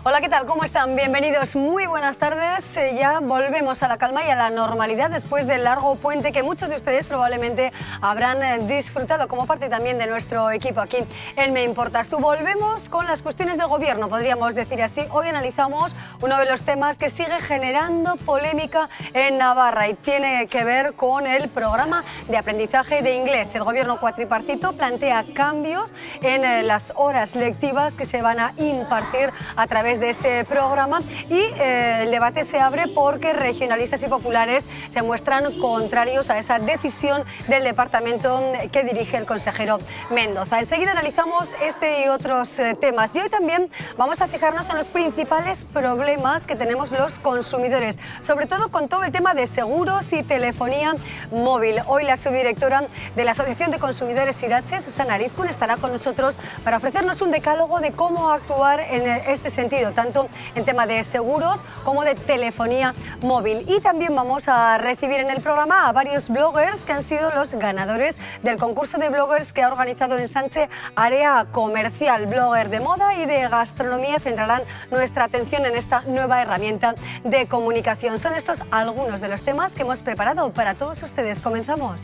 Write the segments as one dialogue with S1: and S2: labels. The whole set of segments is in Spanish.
S1: Hola, ¿qué tal? ¿Cómo están? Bienvenidos, muy buenas tardes. Ya volvemos a la calma y a la normalidad después del largo puente que muchos de ustedes probablemente habrán disfrutado como parte también de nuestro equipo aquí en Me Importas Tú. Volvemos con las cuestiones del gobierno, podríamos decir así. Hoy analizamos uno de los temas que sigue generando polémica en Navarra y tiene que ver con el programa de aprendizaje de inglés. El gobierno cuatripartito plantea cambios en las horas lectivas que se van a impartir a través de este programa y el debate se abre porque regionalistas y populares se muestran contrarios a esa decisión del departamento que dirige el consejero Mendoza. Enseguida analizamos este y otros temas y hoy también vamos a fijarnos en los principales problemas que tenemos los consumidores, sobre todo con todo el tema de seguros y telefonía móvil. Hoy la subdirectora de la Asociación de Consumidores Irache, Susana Arizkun, estará con nosotros para ofrecernos un decálogo de cómo actuar en este sentido, tanto en tema de seguros como de telefonía móvil. Y también vamos a recibir en el programa a varios bloggers que han sido los ganadores del concurso de bloggers que ha organizado en Sánchez Área Comercial. Blogger de moda y de gastronomía centrarán nuestra atención en esta nueva herramienta de comunicación. Son estos algunos de los temas que hemos preparado para todos ustedes. Comenzamos.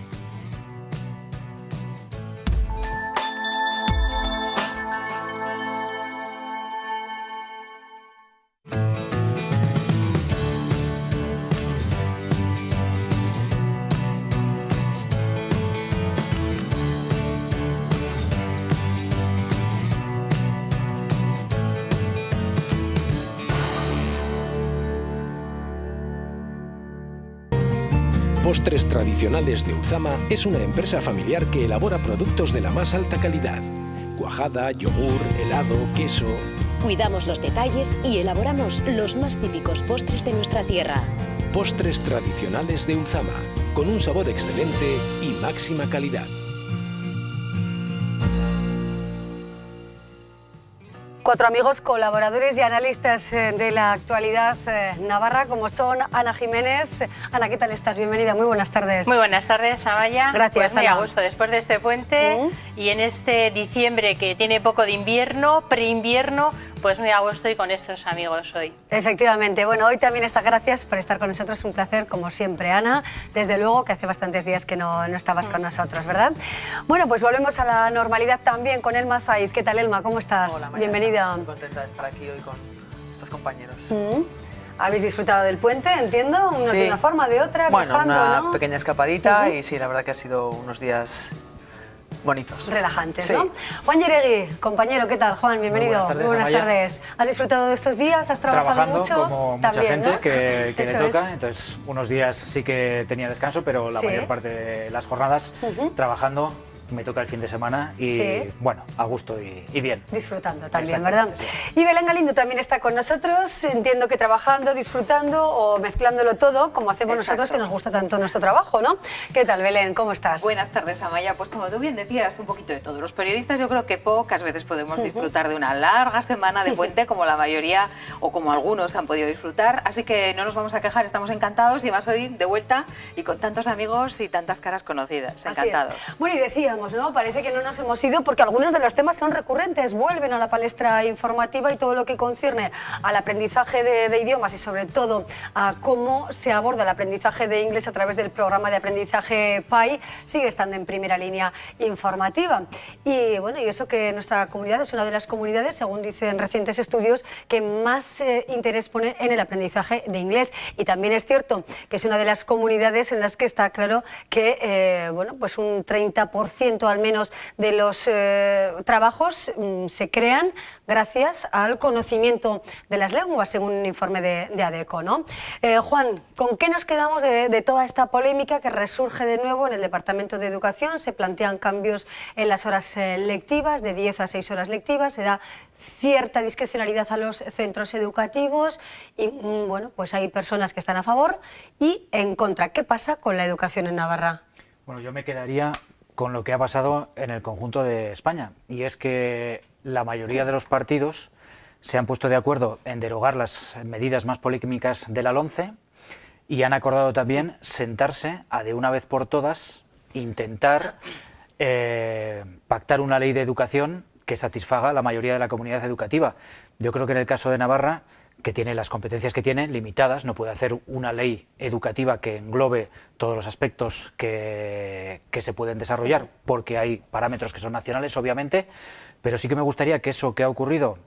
S2: Postres Tradicionales de Uzama es una empresa familiar que elabora productos de la más alta calidad. Cuajada, yogur, helado, queso.
S3: Cuidamos los detalles y elaboramos los más típicos postres de nuestra tierra.
S2: Postres Tradicionales de Uzama, con un sabor excelente y máxima calidad.
S1: Cuatro amigos colaboradores y analistas de la actualidad navarra, como son Ana Jiménez. Ana, ¿qué tal estás? Bienvenida, muy buenas tardes.
S4: Muy buenas tardes, Amaya.
S1: Gracias,
S4: pues muy
S1: Ana.
S4: a gusto después de este puente y en este diciembre que tiene poco de invierno, preinvierno, pues muy a gusto y con estos amigos hoy.
S1: Efectivamente, bueno, hoy también estas gracias por estar con nosotros, un placer como siempre, Ana. Desde luego que hace bastantes días que no estabas con nosotros, ¿verdad? Bueno, pues volvemos a la normalidad también con Elma Saiz. ¿Qué tal, Elma? ¿Cómo estás?
S5: Hola, María.
S1: Bienvenida.
S5: Muy contenta de estar aquí hoy con estos compañeros.
S1: ¿Habéis disfrutado del puente, entiendo? Unos
S5: Sí.
S1: de una forma, de otra,
S5: Bueno,
S1: viajando,
S5: una
S1: ¿no?
S5: pequeña escapadita y sí, la verdad que ha sido unos días bonitos.
S1: Relajantes,
S5: Sí.
S1: ¿no? Juan Yeregui, compañero, ¿qué tal, Juan? Bienvenido.
S6: Muy buenas tardes,
S1: Muy buenas
S6: Amaya.
S1: tardes. ¿Has disfrutado de estos días? ¿Has trabajado
S6: Trabajando
S1: mucho?
S6: como mucha
S1: También,
S6: gente
S1: ¿no?
S6: que le
S1: Eso
S6: toca,
S1: es.
S6: entonces unos días sí que tenía descanso, pero la
S1: Sí.
S6: mayor parte de las jornadas trabajando. Me toca el fin de semana y
S1: Sí.
S6: bueno, a gusto y bien.
S1: Disfrutando también, ¿verdad?
S6: Exactamente, sí.
S1: Y Belén Galindo también está con nosotros, entiendo que trabajando, disfrutando o mezclándolo todo, como hacemos nosotros, que nos gusta tanto nuestro trabajo, ¿no? ¿Qué tal, Belén? ¿Cómo estás?
S7: Buenas tardes, Amaya. Pues como tú bien decías, un poquito de todo. Los periodistas yo creo que pocas veces podemos disfrutar de una larga semana de puente como la mayoría o como algunos han podido disfrutar. Así que no nos vamos a quejar, estamos encantados y más hoy de vuelta y con tantos amigos y tantas caras conocidas.
S1: Así es.
S7: Encantados.
S1: Bueno, y decíamos, ¿no? Parece que no nos hemos ido porque algunos de los temas son recurrentes, vuelven a la palestra informativa y todo lo que concierne al aprendizaje de idiomas y sobre todo a cómo se aborda el aprendizaje de inglés a través del programa de aprendizaje PAI sigue estando en primera línea informativa. Y bueno, y eso que nuestra comunidad es una de las comunidades, según dicen recientes estudios, que más interés pone en el aprendizaje de inglés. Y también es cierto que es una de las comunidades en las que está claro que bueno, pues un 30% al menos de los trabajos se crean gracias al conocimiento de las lenguas, según un informe de ADECO, ¿no? Juan, ¿con qué nos quedamos de toda esta polémica que resurge de nuevo en el Departamento de Educación? Se plantean cambios en las horas lectivas, de 10 a 6 horas lectivas, se da cierta discrecionalidad a los centros educativos y bueno, pues hay personas que están a favor y en contra. ¿Qué pasa con la educación en Navarra?
S6: Bueno, yo me quedaría con lo que ha pasado en el conjunto de España, y es que la mayoría de los partidos se han puesto de acuerdo en derogar las medidas más polémicas de la LOMCE y han acordado también sentarse a de una vez por todas intentar pactar una ley de educación que satisfaga a la mayoría de la comunidad educativa. Yo creo que en el caso de Navarra, que tiene las competencias que tiene, limitadas, no puede hacer una ley educativa que englobe todos los aspectos que se pueden desarrollar, porque hay parámetros que son nacionales, obviamente, pero sí que me gustaría que eso que ha ocurrido,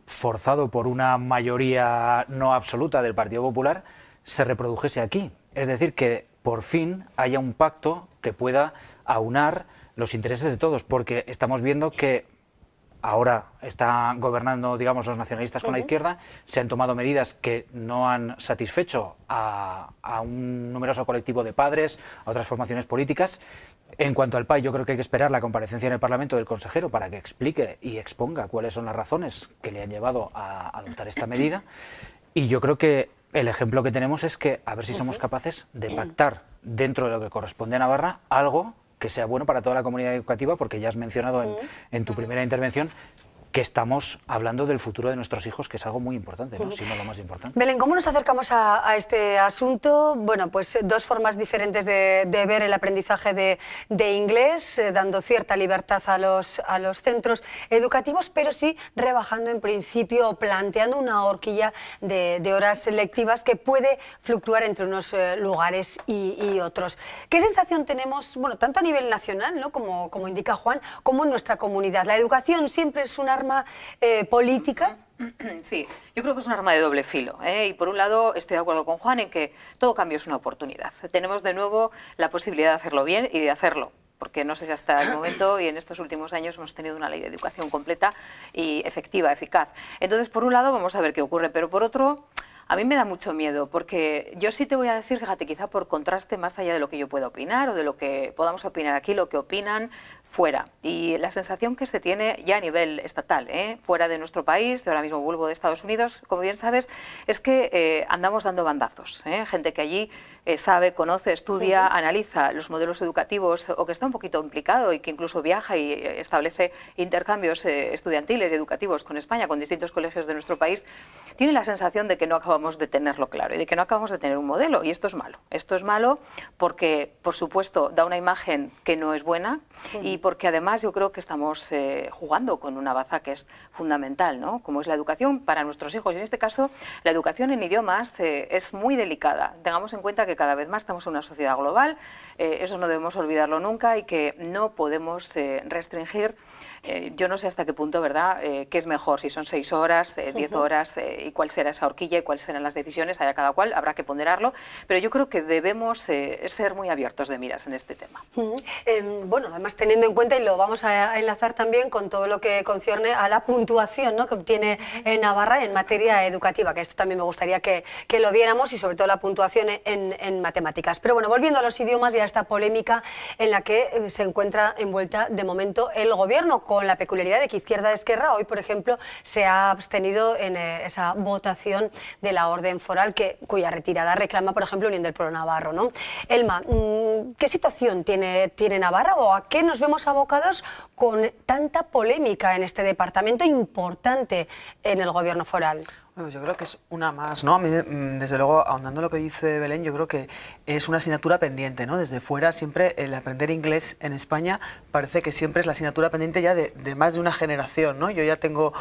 S6: forzado por una mayoría no absoluta del Partido Popular, se reprodujese aquí. Es decir, que por fin haya un pacto que pueda aunar los intereses de todos, porque estamos viendo que ahora están gobernando, digamos, los nacionalistas con la izquierda, se han tomado medidas que no han satisfecho a un numeroso colectivo de padres, a otras formaciones políticas. En cuanto al PAI, yo creo que hay que esperar la comparecencia en el Parlamento del consejero para que explique y exponga cuáles son las razones que le han llevado a adoptar esta medida. Y yo creo que el ejemplo que tenemos es que a ver si somos capaces de pactar dentro de lo que corresponde a Navarra algo que sea bueno para toda la comunidad educativa, porque ya has mencionado en tu primera intervención que estamos hablando del futuro de nuestros hijos, que es algo muy importante, ¿no? Si no lo más importante.
S1: Belén, ¿cómo nos acercamos a este asunto? Bueno, pues dos formas diferentes de ver el aprendizaje de inglés, dando cierta libertad a los centros educativos, pero sí rebajando en principio o planteando una horquilla de horas lectivas que puede fluctuar entre unos lugares y otros. ¿Qué sensación tenemos, bueno, tanto a nivel nacional, ¿no? como indica Juan, como en nuestra comunidad? La educación siempre es una arma política.
S7: Sí, yo creo que es un arma de doble filo, ¿eh? Y por un lado estoy de acuerdo con Juan en que todo cambio es una oportunidad. Tenemos de nuevo la posibilidad de hacerlo bien y de hacerlo, porque no sé si hasta el momento y en estos últimos años hemos tenido una ley de educación completa y efectiva, eficaz. Entonces, por un lado vamos a ver qué ocurre, pero por otro, a mí me da mucho miedo, porque yo sí te voy a decir, fíjate, quizá por contraste, más allá de lo que yo pueda opinar o de lo que podamos opinar aquí, lo que opinan fuera. Y la sensación que se tiene ya a nivel estatal, fuera de nuestro país, ahora mismo vuelvo de Estados Unidos, como bien sabes, es que andamos dando bandazos. Gente que allí sabe, conoce, estudia, analiza los modelos educativos o que está un poquito implicado y que incluso viaja y establece intercambios estudiantiles y educativos con España, con distintos colegios de nuestro país, tiene la sensación de que no acabamos de tenerlo claro y de que no acabamos de tener un modelo, y esto es malo. Esto es malo porque, por supuesto, da una imagen que no es buena y porque además yo creo que estamos jugando con una baza que es fundamental, ¿no? Como es la educación para nuestros hijos. Y en este caso, la educación en idiomas es muy delicada. Tengamos en cuenta que cada vez más estamos en una sociedad global, eso no debemos olvidarlo nunca, y que no podemos restringir. Yo no sé hasta qué punto, ¿verdad?, qué es mejor, si son 6 horas, 10 horas, y cuál será esa horquilla y cuáles serán las decisiones, allá cada cual, habrá que ponderarlo, pero yo creo que debemos ser muy abiertos de miras en este tema.
S1: Bueno, además teniendo en cuenta, y lo vamos a enlazar también con todo lo que concierne a la puntuación, ¿no?, que obtiene Navarra en materia educativa, que esto también me gustaría que lo viéramos, y sobre todo la puntuación en matemáticas. Pero bueno, volviendo a los idiomas y a esta polémica en la que se encuentra envuelta de momento el Gobierno, con la peculiaridad de que Izquierda Esquerra hoy, por ejemplo, se ha abstenido en esa votación de la orden foral cuya retirada reclama, por ejemplo, Unión del Pueblo Navarro, ¿no? Elma, ¿qué situación tiene Navarra o a qué nos vemos abocados con tanta polémica en este departamento importante en el Gobierno foral?
S5: Bueno, yo creo que es una más, ¿no? A mí, desde luego, ahondando en lo que dice Belén, yo creo que es una asignatura pendiente, ¿no? Desde fuera siempre el aprender inglés en España parece que siempre es la asignatura pendiente ya de más de una generación, ¿no? Yo ya tengo,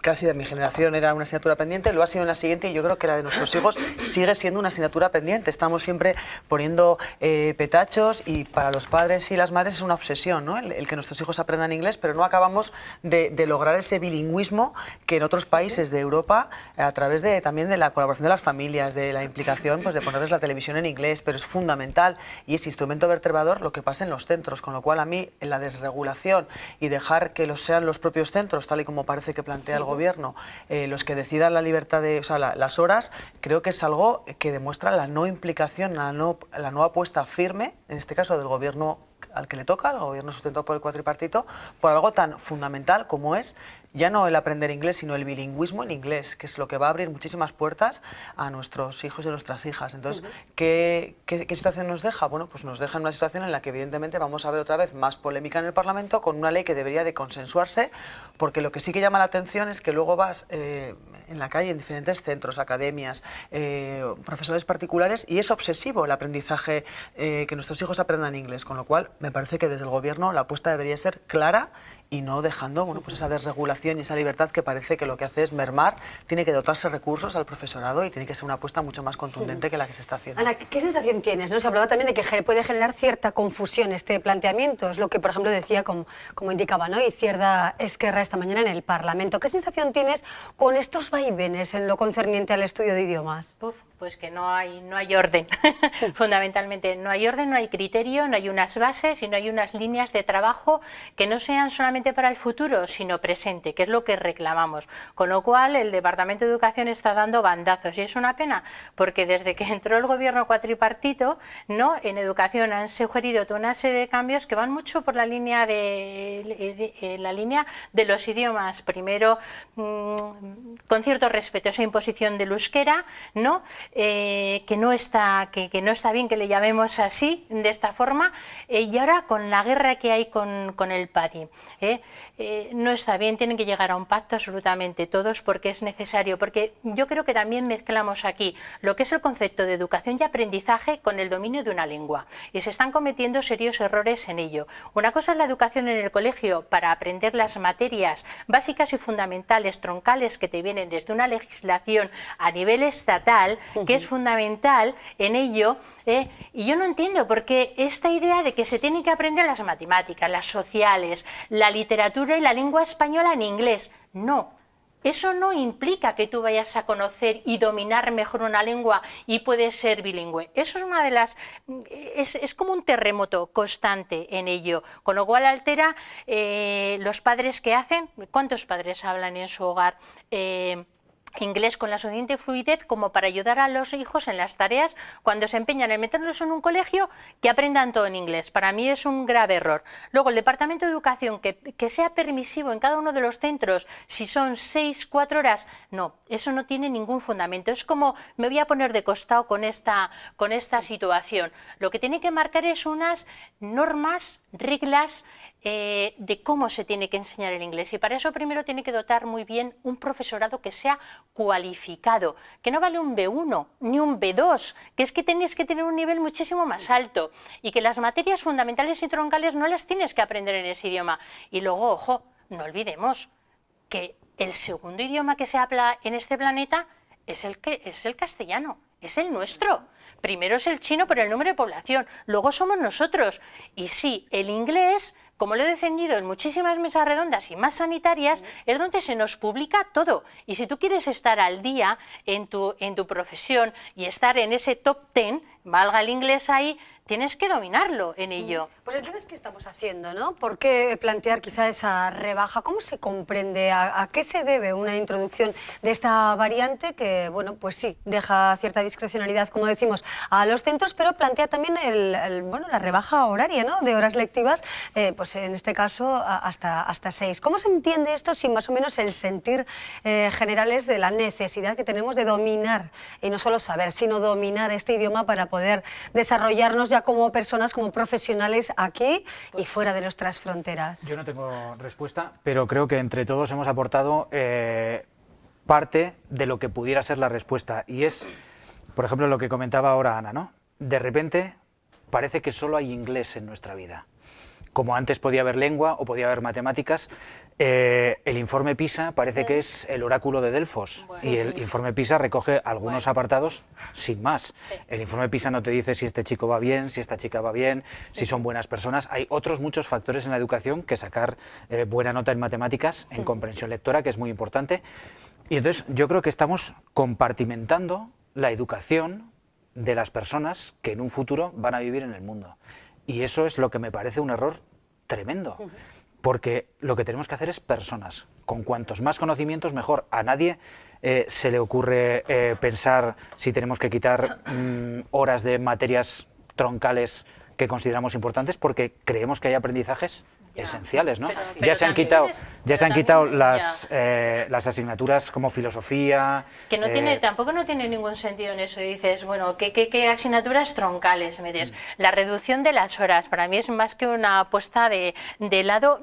S5: casi de mi generación era una asignatura pendiente, lo ha sido en la siguiente, y yo creo que la de nuestros hijos sigue siendo una asignatura pendiente. Estamos siempre poniendo petachos, y para los padres y las madres es una obsesión, ¿no? El que nuestros hijos aprendan inglés, pero no acabamos de lograr ese bilingüismo que en otros países de Europa, a través también de la colaboración de las familias, de la implicación, pues, de ponerles la televisión en inglés, pero es fundamental y es instrumento vertebrador lo que pasa en los centros, con lo cual a mí en la desregulación y dejar que sean los propios centros, tal y como parece que plantea el Gobierno, los que decidan la libertad las horas, creo que es algo que demuestra la no implicación, la no apuesta firme, en este caso del Gobierno al que le toca, al Gobierno sustentado por el cuatripartito, por algo tan fundamental como es ya no el aprender inglés, sino el bilingüismo en inglés, que es lo que va a abrir muchísimas puertas a nuestros hijos y a nuestras hijas. Entonces, ¿qué situación nos deja? Bueno, pues nos deja en una situación en la que evidentemente vamos a ver otra vez más polémica en el Parlamento, con una ley que debería de consensuarse, porque lo que sí que llama la atención es que luego vas en la calle, en diferentes centros, academias, profesores particulares, y es obsesivo el aprendizaje, que nuestros hijos aprendan inglés, con lo cual me parece que desde el Gobierno la apuesta debería ser clara y no dejando, bueno, pues esa desregulación y esa libertad que parece que lo que hace es mermar. Tiene que dotarse recursos al profesorado y tiene que ser una apuesta mucho más contundente que la que se está haciendo.
S1: Ana, ¿qué sensación tienes? ¿No? Se hablaba también de que puede generar cierta confusión este planteamiento, es lo que, por ejemplo, decía, como indicaba, ¿no? Izquierda Esquerra esta mañana en el Parlamento. ¿Qué sensación tienes con estos vaivenes en lo concerniente al estudio de idiomas?
S4: Pues que no hay orden, fundamentalmente no hay orden, no hay criterio, no hay unas bases y no hay unas líneas de trabajo que no sean solamente para el futuro, sino presente, que es lo que reclamamos. Con lo cual el Departamento de Educación está dando bandazos y es una pena, porque desde que entró el gobierno cuatripartito, ¿no?, en educación han sugerido toda una serie de cambios que van mucho por la línea de los idiomas. Primero, con cierto respeto, esa imposición del euskera, ¿no?, que no está bien que le llamemos así, de esta forma, y ahora con la guerra que hay con el PADI. No está bien, tienen que llegar a un pacto absolutamente todos, porque es necesario, porque yo creo que también mezclamos aquí lo que es el concepto de educación y aprendizaje con el dominio de una lengua, y se están cometiendo serios errores en ello. Una cosa es la educación en el colegio para aprender las materias básicas y fundamentales, troncales, que te vienen desde una legislación a nivel estatal, que es fundamental en ello, y yo no entiendo por qué esta idea de que se tienen que aprender las matemáticas, las sociales, la literatura y la lengua española en inglés. No, eso no implica que tú vayas a conocer y dominar mejor una lengua y puedes ser bilingüe. Eso es una de las... es como un terremoto constante en ello, con lo cual altera los padres que hacen. ¿Cuántos padres hablan en su hogar inglés con la suficiente fluidez como para ayudar a los hijos en las tareas cuando se empeñan en meterlos en un colegio, que aprendan todo en inglés? Para mí es un grave error. Luego, el Departamento de Educación, que sea permisivo en cada uno de los centros, si son 6, 4 horas, no, eso no tiene ningún fundamento. Es como, me voy a poner de costado con esta situación. Lo que tiene que marcar es unas normas, reglas, de cómo se tiene que enseñar el inglés, y para eso primero tiene que dotar muy bien un profesorado que sea cualificado, que no vale un B1 ni un B2, que es que tenéis que tener un nivel muchísimo más alto, y que las materias fundamentales y troncales no las tienes que aprender en ese idioma. Y luego, ojo, no olvidemos que el segundo idioma que se habla en este planeta es el castellano, es el nuestro. Primero es el chino por el número de población, luego somos nosotros. Y sí, el inglés, como lo he defendido en muchísimas mesas redondas y más sanitarias, es donde se nos publica todo. Y si tú quieres estar al día en tu profesión y estar en ese top 10, valga el inglés ahí, tienes que dominarlo en ello.
S1: Pues entonces, ¿qué estamos haciendo, no? ¿Por qué plantear quizá esa rebaja? ¿Cómo se comprende? ¿A qué se debe una introducción de esta variante que, bueno, pues sí, deja cierta discrecionalidad, como decimos, a los centros, pero plantea también la rebaja horaria, ¿no?, de horas lectivas, pues en este caso hasta 6. ¿Cómo se entiende esto sin más o menos el sentir general es de la necesidad que tenemos de dominar, y no solo saber, sino dominar este idioma para poder desarrollarnos ya como personas, como profesionales aquí y fuera de nuestras fronteras?
S6: Yo no tengo respuesta, pero creo que entre todos hemos aportado parte de lo que pudiera ser la respuesta, y es, por ejemplo, lo que comentaba ahora Ana, ¿no? De repente parece que solo hay inglés en nuestra vida. Como antes podía haber lengua o podía haber matemáticas, el informe PISA parece que es el oráculo de Delfos, y el informe PISA recoge algunos apartados sin más. Sí. El informe PISA no te dice si este chico va bien, si esta chica va bien, si son buenas personas. Hay otros muchos factores en la educación que sacar buena nota en matemáticas, en comprensión lectora, que es muy importante. Y entonces yo creo que estamos compartimentando la educación de las personas que en un futuro van a vivir en el mundo. Y eso es lo que me parece un error tremendo, porque lo que tenemos que hacer es personas. Con cuantos más conocimientos, mejor. A nadie se le ocurre pensar si tenemos que quitar horas de materias troncales que consideramos importantes, porque creemos que hay aprendizajes esenciales, ¿no? Ya se han quitado las asignaturas como filosofía.
S4: Que no tampoco no tiene ningún sentido en eso. Y dices, bueno, ¿qué asignaturas troncales metes? La reducción de las horas para mí es más que una apuesta de lado.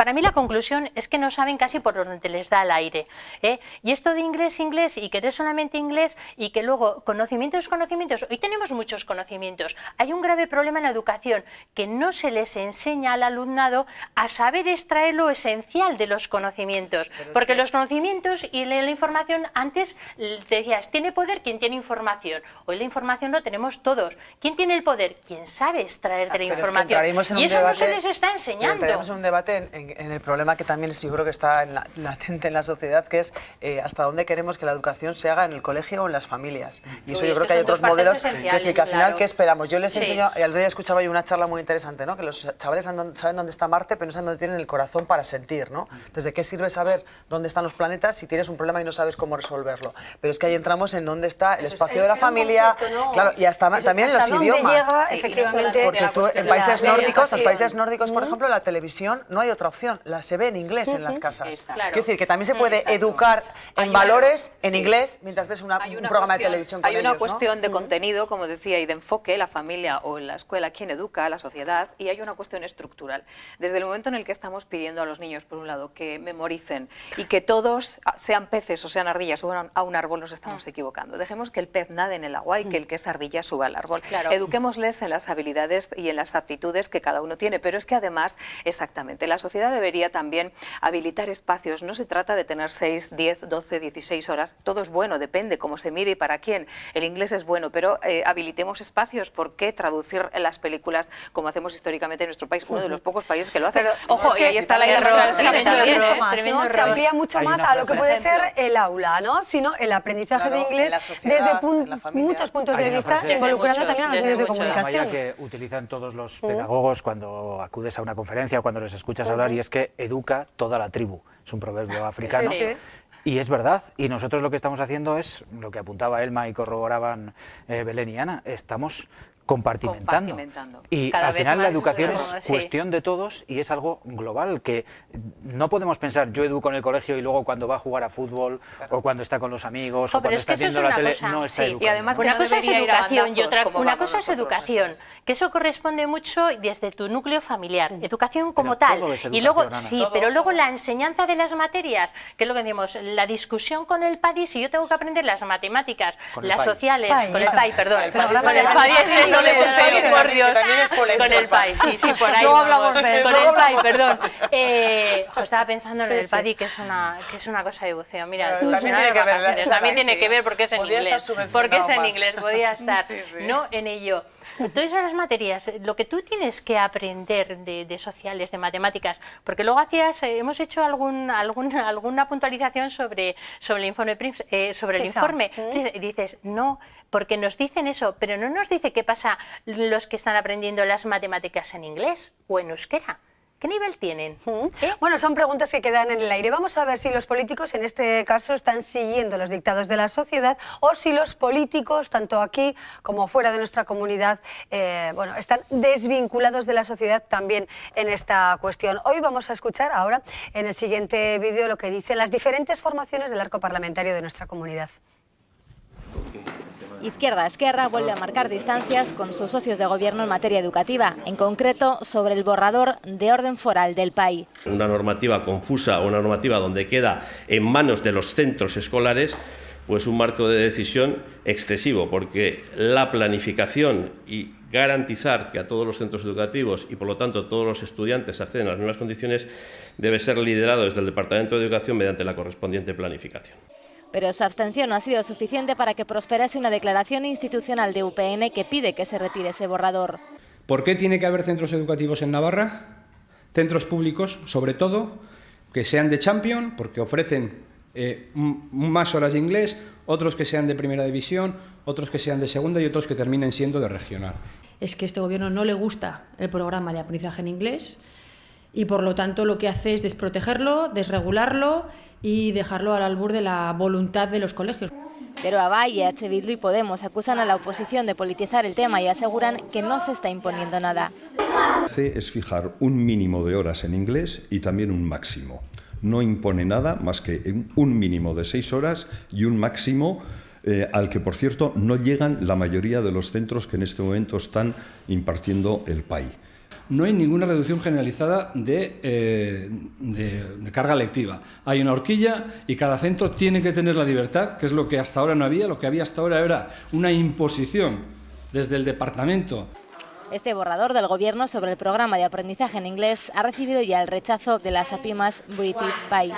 S4: para mí la conclusión es que no saben casi por donde les da el aire, ¿eh? Y esto de inglés, inglés y querer solamente inglés y que luego conocimientos, hoy tenemos muchos conocimientos. Hay un grave problema en la educación, que no se les enseña al alumnado a saber extraer lo esencial de los conocimientos, porque los conocimientos y la información, antes te decías, tiene poder quien tiene información, hoy la información lo tenemos todos. ¿Quién tiene el poder? Quien sabe extraer de la información, y eso no se les está enseñando.
S5: Entraremos en un debate en el problema que también yo creo que está latente en la sociedad, que es hasta dónde queremos que la educación se haga en el colegio o en las familias. Y eso yo creo que hay otros modelos que al final, ¿qué esperamos? Yo les enseño, y al otro día escuchaba yo una charla muy interesante, ¿no? Que los chavales saben dónde está Marte, pero no saben dónde tienen el corazón para sentir, ¿no? Entonces, ¿de qué sirve saber dónde están los planetas si tienes un problema y no sabes cómo resolverlo? Pero es que ahí entramos en dónde está el espacio de la familia, claro, y hasta también en los idiomas.
S1: Llega, efectivamente,
S5: porque tú en países nórdicos, por ejemplo, la televisión no hay otra opción, se ve en inglés en las casas. Quiero decir que también se puede educar en valores en inglés mientras ves un programa de televisión con
S7: Hay una
S5: ellos,
S7: cuestión de contenido, como decía, y de enfoque, la familia o en la escuela, quien educa, la sociedad, y hay una cuestión estructural. Desde el momento en el que estamos pidiendo a los niños, por un lado, que memoricen y que todos, sean peces o sean ardillas, suban a un árbol, nos estamos equivocando. Dejemos que el pez nade en el agua y que el que es ardilla suba al árbol. Eduquémosles en las habilidades y en las aptitudes que cada uno tiene, pero es que además, exactamente, la sociedad debería también habilitar espacios. No se trata de tener 6, 10, 12, 16 horas, todo es bueno, depende cómo se mire y para quién. El inglés es bueno, pero habilitemos espacios. ¿Por qué traducir las películas como hacemos históricamente en nuestro país? Uno de los pocos países que lo hace. Ojo, y ahí está la guerra del cine también.
S1: Se amplía mucho más a lo que puede ser el aula, ¿no? Sino el aprendizaje de inglés desde muchos puntos de vista, involucrando también a los medios de comunicación.
S6: Que utilizan todos los pedagogos cuando acudes a una conferencia o cuando les escuchas hablar, y es que educa toda la tribu. Es un proverbio africano. Y es verdad, y nosotros lo que estamos haciendo es, lo que apuntaba Elma y corroboraban Belén y Ana, estamos compartimentando. Y al final la educación es cuestión de todos y es algo global, que no podemos pensar yo educo en el colegio y luego cuando va a jugar a fútbol o cuando está con los amigos o cuando está viendo la tele no está educando.
S7: Y además
S4: una cosa es educación y otra una cosa es educación, que eso corresponde mucho desde tu núcleo familiar, educación como tal. Y luego pero luego la enseñanza de las materias, que es lo que decimos, la discusión con el PADI, si yo tengo que aprender las matemáticas, las sociales, con el PAI, perdón, con el PADI por Dios, con el PAI, sí, por ahí hablamos de eso. Con el PAI, perdón. Estaba pensando en el PADI, que es una cosa de buceo. Mira, también tiene que ver porque es en inglés. Porque es en inglés, podía estar, no en ello. Todas esas materias, lo que tú tienes que aprender de sociales, de matemáticas, porque luego hemos hecho alguna puntualización sobre el informe PRIMS, sobre el informe, dices, no, porque nos dicen eso, pero no nos dice qué pasa los que están aprendiendo las matemáticas en inglés o en euskera. ¿Qué nivel tienen?
S1: Bueno, son preguntas que quedan en el aire. Vamos a ver si los políticos, en este caso, están siguiendo los dictados de la sociedad o si los políticos, tanto aquí como fuera de nuestra comunidad, están desvinculados de la sociedad también en esta cuestión. Hoy vamos a escuchar ahora, en el siguiente vídeo, lo que dicen las diferentes formaciones del arco parlamentario de nuestra comunidad.
S8: Izquierda Esquerra vuelve a marcar distancias con sus socios de gobierno en materia educativa, en concreto sobre el borrador de orden foral del PAI.
S9: Una normativa confusa o una normativa donde queda en manos de los centros escolares pues un marco de decisión excesivo, porque la planificación y garantizar que a todos los centros educativos y por lo tanto todos los estudiantes acceden a las mismas condiciones debe ser liderado desde el Departamento de Educación mediante la correspondiente planificación.
S8: Pero su abstención no ha sido suficiente para que prosperase una declaración institucional de UPN que pide que se retire ese borrador.
S10: ¿Por qué tiene que haber centros educativos en Navarra? Centros públicos, sobre todo, que sean de Champion, porque ofrecen más horas de inglés, otros que sean de primera división, otros que sean de segunda y otros que terminen siendo de regional.
S11: Es que a este gobierno no le gusta el programa de aprendizaje en inglés y por lo tanto lo que hace es desprotegerlo, desregularlo y dejarlo al albur de la voluntad de los colegios.
S8: Pero Abay, EH Bildu y Podemos acusan a la oposición de politizar el tema y aseguran que no se está imponiendo nada.
S12: Es fijar un mínimo de horas en inglés y también un máximo. No impone nada más que un mínimo de 6 horas y un máximo al que, por cierto, no llegan la mayoría de los centros que en este momento están impartiendo el PAI.
S10: no hay ninguna reducción generalizada de carga lectiva. Hay una horquilla y cada centro tiene que tener la libertad, que es lo que hasta ahora no había. Lo que había hasta ahora era una imposición desde el departamento.
S8: Este borrador del Gobierno sobre el programa de aprendizaje en inglés ha recibido ya el rechazo de las APIMAS British Pie.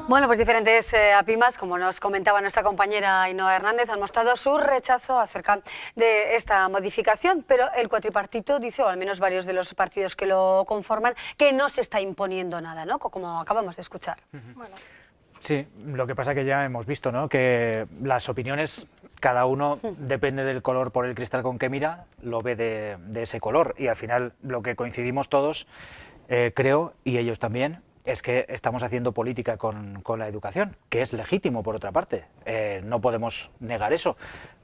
S1: Bueno, pues diferentes APIMAS, como nos comentaba nuestra compañera Ainhoa Hernández, han mostrado su rechazo acerca de esta modificación, pero el cuatripartito dice, o al menos varios de los partidos que lo conforman, que no se está imponiendo nada, ¿no? Como acabamos de escuchar.
S6: Bueno. Sí, lo que pasa que ya hemos visto, ¿no?, que las opiniones, cada uno, depende del color por el cristal con que mira, lo ve de ese color, y al final lo que coincidimos todos, creo, y ellos también, es que estamos haciendo política con la educación, que es legítimo por otra parte, no podemos negar eso,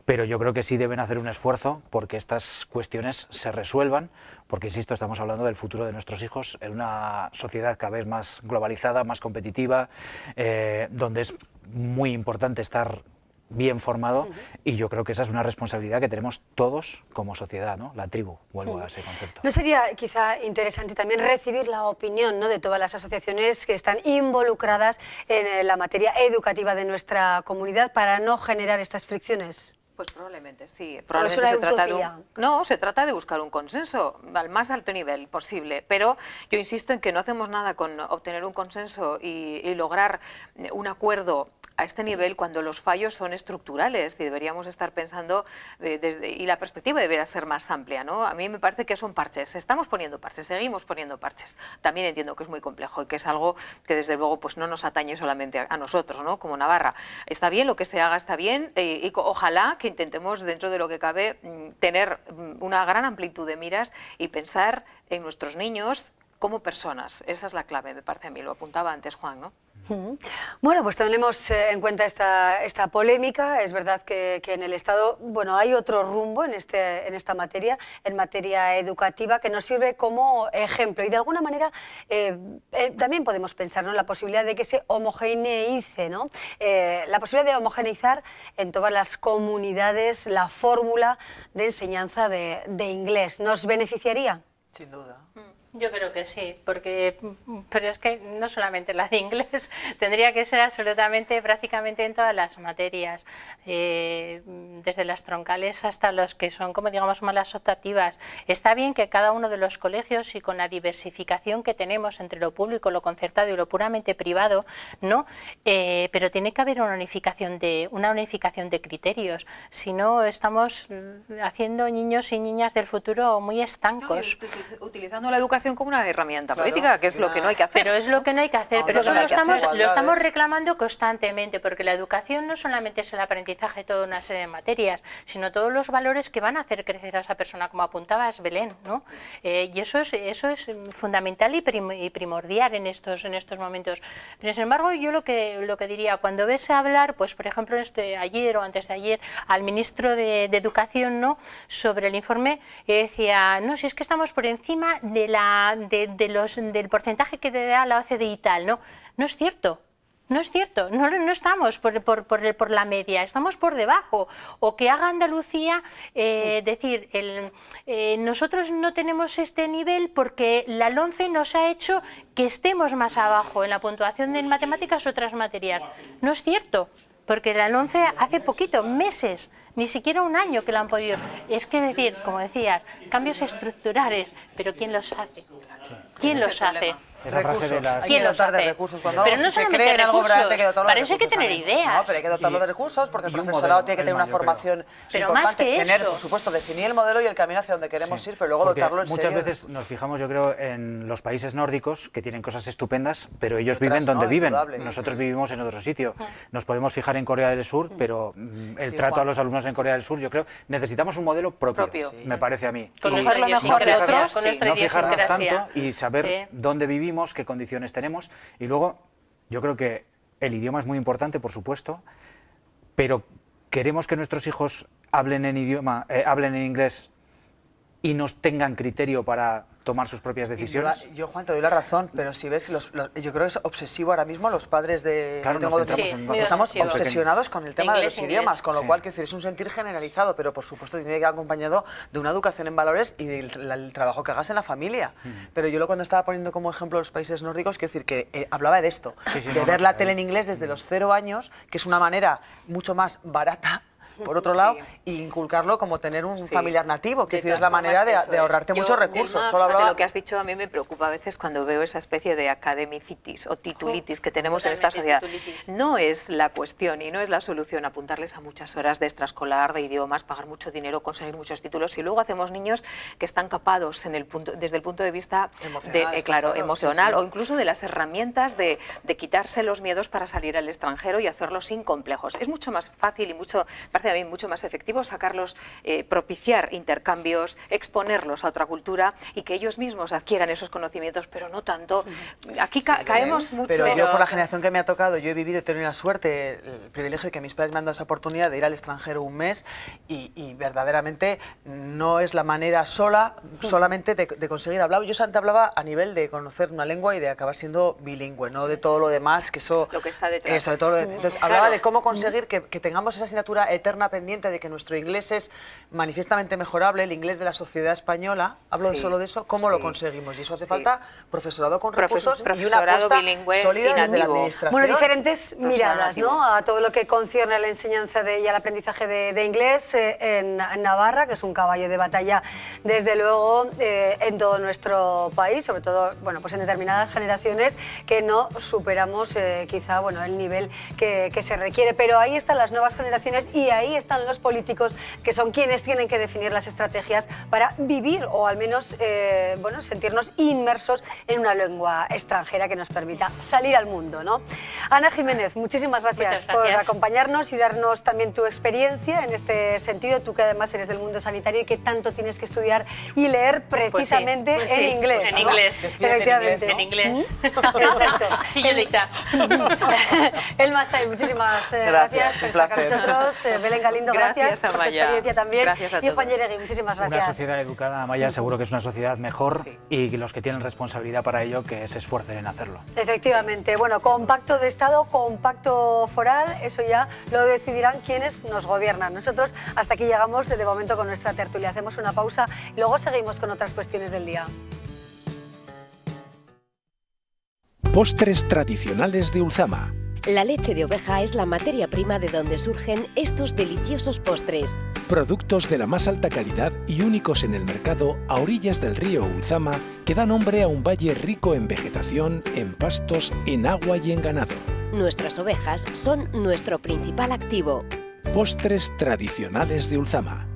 S6: pero yo creo que sí deben hacer un esfuerzo porque estas cuestiones se resuelvan, porque insisto, estamos hablando del futuro de nuestros hijos en una sociedad cada vez más globalizada, más competitiva, donde es muy importante estar bien formado, y yo creo que esa es una responsabilidad que tenemos todos como sociedad, ¿no? La tribu, vuelvo a ese concepto.
S1: ¿No sería quizá interesante también recibir la opinión, ¿no?, de todas las asociaciones que están involucradas en la materia educativa de nuestra comunidad para no generar estas fricciones?
S7: Pues probablemente sí. Probablemente se trata de buscar un consenso al más alto nivel posible, pero yo insisto en que no hacemos nada con obtener un consenso y lograr un acuerdo a este nivel cuando los fallos son estructurales y deberíamos estar pensando y la perspectiva debería ser más amplia, ¿no? A mí me parece que son parches, estamos poniendo parches, seguimos poniendo parches. También entiendo que es muy complejo y que es algo que desde luego pues no nos atañe solamente a nosotros, ¿no?, como Navarra. Está bien, lo que se haga está bien, y ojalá que intentemos dentro de lo que cabe tener una gran amplitud de miras y pensar en nuestros niños como personas. Esa es la clave, me parece a mí, lo apuntaba antes Juan, ¿no?
S1: Bueno, pues tenemos en cuenta esta polémica. Es verdad que en el Estado, bueno, hay otro rumbo en esta materia, en materia educativa, que nos sirve como ejemplo. Y de alguna manera también podemos pensar, ¿no?, en la posibilidad de que se homogeneice, ¿no?, la posibilidad de homogeneizar en todas las comunidades la fórmula de enseñanza de inglés. ¿Nos beneficiaría?
S5: Sin duda.
S4: Yo creo que sí, pero es que no solamente la de inglés, tendría que ser absolutamente, prácticamente en todas las materias, desde las troncales hasta los que son, como digamos, más las optativas. Está bien que cada uno de los colegios, y con la diversificación que tenemos entre lo público, lo concertado y lo puramente privado, ¿no?, pero tiene que haber una unificación de criterios, si no estamos haciendo niños y niñas del futuro muy estancos.
S7: No, utilizando la educación como una herramienta política, que es lo que no hay que hacer.
S4: Pero es lo que no hay que hacer, pero eso lo estamos reclamando constantemente, porque la educación no solamente es el aprendizaje de toda una serie de materias, sino todos los valores que van a hacer crecer a esa persona, como apuntabas, Belén, ¿no? Y eso es fundamental y primordial en estos momentos. Pero sin embargo, yo lo que diría, cuando ves hablar, pues por ejemplo, ayer o antes de ayer, al ministro de Educación, ¿no?, sobre el informe, decía, no, si es que estamos por encima del porcentaje que te da la OCDE y tal, ¿no? No es cierto. No es cierto, no estamos por la media, estamos por debajo. O que haga Andalucía, decir, nosotros no tenemos este nivel porque la LOMCE nos ha hecho que estemos más abajo en la puntuación de matemáticas o otras materias. No es cierto, porque la LOMCE hace poquito, meses, ni siquiera un año que lo han podido. Es que decir, como decías, cambios estructurales, pero ¿quién los hace? ¿Quién los hace?
S6: Esa frase de las...
S5: ¿Quién los hace? De recursos. Cuando
S4: pero no solamente recursos, para eso hay que tener ideas.
S5: No, pero hay que dotarlo de recursos porque el profesorado tiene que tener una formación
S4: pero
S5: importante.
S4: Más que
S5: tener,
S4: eso.
S5: Por supuesto, definir el modelo y el camino hacia donde queremos ir, pero luego dotarlo en serio.
S6: Muchas veces nos fijamos, yo creo, en los países nórdicos, que tienen cosas estupendas, pero ellos viven donde viven. Nosotros vivimos en otro sitio. Nos podemos fijar en Corea del Sur, pero el trato a los alumnos en Corea del Sur, yo creo, necesitamos un modelo propio. Me parece a mí.
S4: Conocer lo mejor de otros, con nuestra
S6: no fijarnos
S4: idiosincrasia.
S6: Tanto y saber dónde vivimos, qué condiciones tenemos, y luego yo creo que el idioma es muy importante, por supuesto, pero queremos que nuestros hijos hablen en inglés y nos tengan criterio para tomar sus propias decisiones.
S5: Yo, Juan, te doy la razón, pero si ves, yo creo que es obsesivo ahora mismo los padres de...
S6: Claro,
S5: estamos obsesionados con el tema de los idiomas, con lo
S6: Sí.
S5: cual, quiero decir, es un sentir generalizado, pero por supuesto tiene que ir acompañado de una educación en valores y del trabajo que hagas en la familia. Pero yo cuando estaba poniendo como ejemplo los países nórdicos, quiero decir que hablaba de esto, de ver la tele en inglés desde los 0 años, que es una manera mucho más barata, por otro lado, e inculcarlo como tener un familiar nativo, que es la manera de ahorrarte muchos recursos. Solo
S7: De
S5: hablaba...
S7: lo que has dicho, a mí me preocupa a veces cuando veo esa especie de academicitis o titulitis que tenemos en esta sociedad. No es la cuestión y no es la solución apuntarles a muchas horas de extraescolar, de idiomas, pagar mucho dinero, conseguir muchos títulos. Si luego hacemos niños que están capados desde el punto de vista emocional o incluso de las herramientas de quitarse los miedos para salir al extranjero y hacerlo sin complejos. Es mucho más fácil y parece a mí mucho más efectivo sacarlos, propiciar intercambios, exponerlos a otra cultura y que ellos mismos adquieran esos conocimientos, pero no tanto. Aquí caemos mucho.
S5: Pero yo, por la generación que me ha tocado, yo he vivido y tenido la suerte, el privilegio de que mis padres me han dado esa oportunidad de ir al extranjero un mes y verdaderamente no es la manera solamente de conseguir hablar. Yo antes hablaba a nivel de conocer una lengua y de acabar siendo bilingüe, no de todo lo demás, que eso...
S7: Lo que está detrás.
S5: Eso, de todo entonces, hablaba de cómo conseguir que tengamos esa asignatura eterna pendiente de que nuestro inglés es manifiestamente mejorable, el inglés de la sociedad española, hablo solo de eso, ¿cómo lo conseguimos? Y eso hace falta profesorado con recursos y una apuesta
S7: bilingüe
S5: sólida
S7: y
S5: desde la
S7: nativo.
S5: administración.
S1: Bueno, diferentes miradas, ¿no?, a todo lo que concierne a la enseñanza y al aprendizaje de inglés en Navarra, que es un caballo de batalla, desde luego, en todo nuestro país, sobre todo, bueno, pues en determinadas generaciones que no superamos quizá, bueno, el nivel que se requiere. Pero ahí están las nuevas generaciones y ahí están los políticos, que son quienes tienen que definir las estrategias para vivir o al menos, bueno, sentirnos inmersos en una lengua extranjera que nos permita salir al mundo, ¿no? Ana Jiménez, muchísimas gracias por acompañarnos y darnos también tu experiencia en este sentido, tú que además eres del mundo sanitario y que tanto tienes que estudiar y leer precisamente en inglés.
S4: En
S1: ¿no?
S4: inglés.
S1: Efectivamente.
S4: En inglés.
S1: Exacto.
S4: Sí, señorita.
S1: Elma Sainz, muchísimas gracias por estar con nosotros. Belén Galindo, gracias por tu
S7: Amaya.
S1: experiencia también.
S7: Gracias a
S1: Y Juan
S7: todos.
S1: Yeregui, muchísimas gracias.
S6: Una sociedad educada, Amaya, seguro que es una sociedad mejor y los que tienen responsabilidad para ello que se esfuercen en hacerlo.
S1: Efectivamente, bueno, con pacto de Estado, con pacto foral, eso ya lo decidirán quienes nos gobiernan. Nosotros hasta aquí llegamos de momento con nuestra tertulia. Hacemos una pausa y luego seguimos con otras cuestiones del día.
S2: Postres tradicionales de Ulzama.
S3: La leche de oveja es la materia prima de donde surgen estos deliciosos postres.
S2: Productos de la más alta calidad y únicos en el mercado a orillas del río Ulzama que da nombre a un valle rico en vegetación, en pastos, en agua y en ganado.
S3: Nuestras ovejas son nuestro principal activo.
S2: Postres tradicionales de Ulzama.